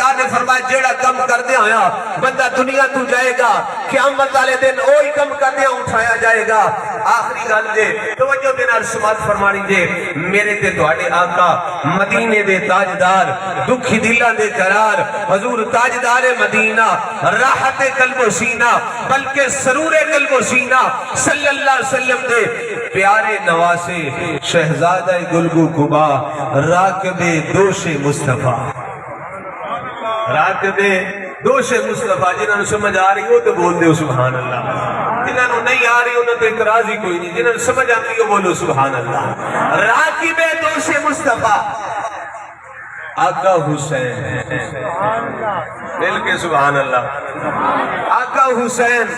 سرکار نے فرمایا جیڑا کم کر دیا ہویا بندہ دنیا تو جائے گا قیامت والے دن وہی کم کر دیا اٹھایا جائے گا. آخری گل جے توجہ دے نال سماعت فرمانی جے میرے تے تواڈے آقا مدینے دے تاجدار دکھی دلاں دے قرار حضور تاجدار مدینہ راحت قلب و سینہ بلکہ سرور قلب و سینہ صلی اللہ علیہ وسلم دے پیارے نواسے شہزادہ گلگو قبا راکب دوش مصطفیٰ راکب دوش مصطفیٰ جنہوں نے سمجھ آ رہی ہو تو بول دے سبحان اللہ, جنہوں نے نہیں آ رہی انہوں تو اعتراض ہی کوئی نہیں, جنہوں نے سمجھ آتی ہو بولو سبحان اللہ. راکب دوش مصطفیٰ آقا حسین مل کے سبحان اللہ, آقا حسین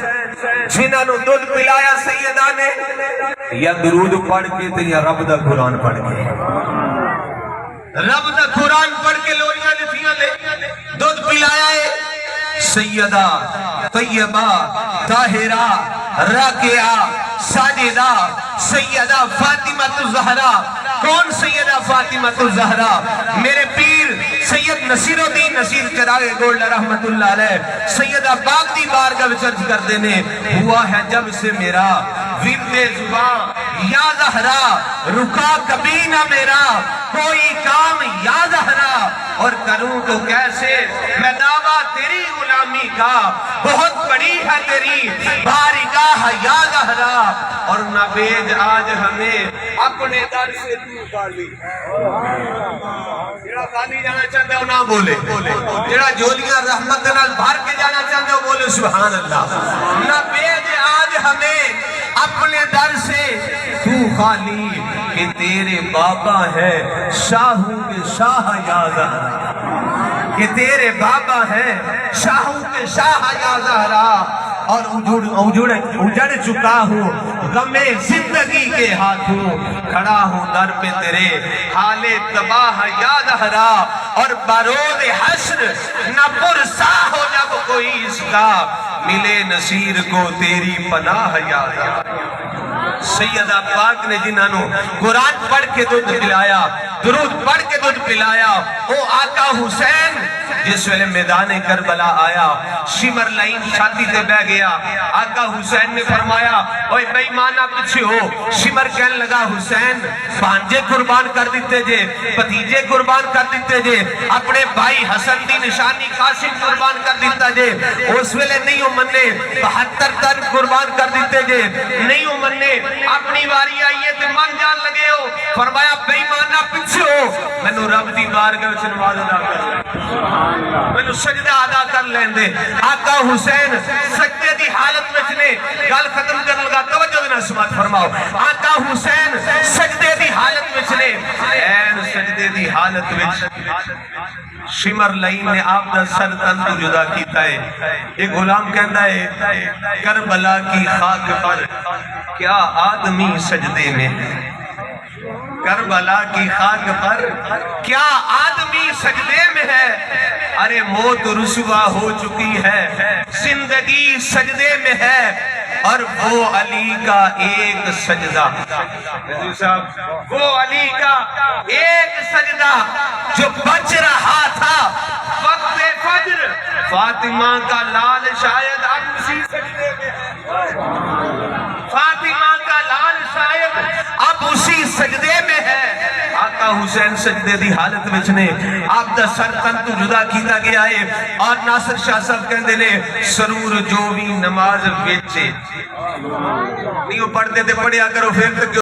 جنہوں نے دودھ پلایا سیدہ نے یا درود پڑھ کے تے یا رب دا قرآن پڑھ کے, رب دا قرآن پڑھ کے لوریاں لتھیاں لے دودھ پلایا ہے سیدہ طیبہ طاہرہ راکعہ ساجدہ سیدہ فاطمہ الزہرا. کون سیدہ فاطمہ الزہرا؟ میرے پیر سید نصیر الدین نصیر چراغ گولڈ رحمت اللہ علیہ سیدہ پاک دی بارگاہ وچ عرض کر دینے ہوا ہے جب سے میرا ورد زبان یا زہرا رکا کبھی نہ میرا کوئی کام یا زہرا اور کروں تو کیسے میں دعویٰ تیری غلامی کا بہت بڑی ہے تیری بارگاہ یا زہرا اور نہ بھیج آج ہمیں اپنے در سے تو خالی. جڑا خالی جانا چاہتے ہو نہ بولے, جڑا جولیاں رحمت نال بھر کے جانا چاہتے ہو بولے سبحان اللہ. نہ بھیج آج ہمیں اپنے در سے تو خالی کہ تیرے بابا ہے شاہوں کے شاہ یا زہرا, کہ تیرے بابا ہے شاہوں کے شاہ یا زہرا اور اجڑ چکا ہوں غم زندگی کے ہاتھوں کھڑا ہوں در پہ تیرے حال تباہ یا زہرا اور بروز حشر نہ پرسا ہو جب کوئی اس کا ملے نصیر کو تیری پناہ یا زہرا. سیدہ پاک نے جنہوں قرآن پڑھ کے دودھ پلایا درود پڑھ کے دودھ پلایا وہ آقا حسین جس ویلے میدان کربلا آیا شمر لائن چھاتی سے بہ گیا. آقا حسین نے فرمایا اوہ بے ایمانہ پیچھے ہو. شمر کہنے لگا حسین بانجے قربان کر دیتے جے بھتیجے قربان کر دیتے جے اپنے بھائی حسن دی نشانی قاسم قربان کر دیتا جے اس ویلے نہیں ہو مننے 72 تن قربان کر دیتے جے نہیں ہو مننے اپنی واری آئیے تے من جان لگے ہو. فرمایا بے ایمانہ پیچھے ہو میں نو رب دی بارگاہ وچ نماز ادا کر میں نو سجدہ ادا کر لیندے. آقا حسین سجدے دی حالت وچ نے گل ختم کرنے لگا توجہ دینا سماعت فرماؤ. آقا حسین سجدے دی حالت وچ نے این سجدے دی حالت وچ شمر لائن نے آپ دا سر تن تو جدا کیتا ہے. ایک غلام کہندا ہے کربلا کی خاک پر کیا آدمی سجدے میں ہے, کربلا کی خاک پر کیا آدمی سجدے میں ہے. ارے موت رسوا ہو چکی ہے زندگی سجدے میں ہے اور وہ علی کا ایک سجدہ وہ علی کا ایک سجدہ جو بچ رہا تھا وقت فجر فاطمہ کا لال شاید اب اسی سجدے میں ہے. فاطمہ کا لال شاید اب اسی سجدے میں ہے. آقا حسین سجدے دی حالت وچ نے آپ دا سر تن تو جدا کیتا گیا ہے اور ناصر شاہ صاحب کہندے نے سرور جو بھی نماز وچ نہیں وہ پڑھتے تھے پڑھیا کرو پھر تک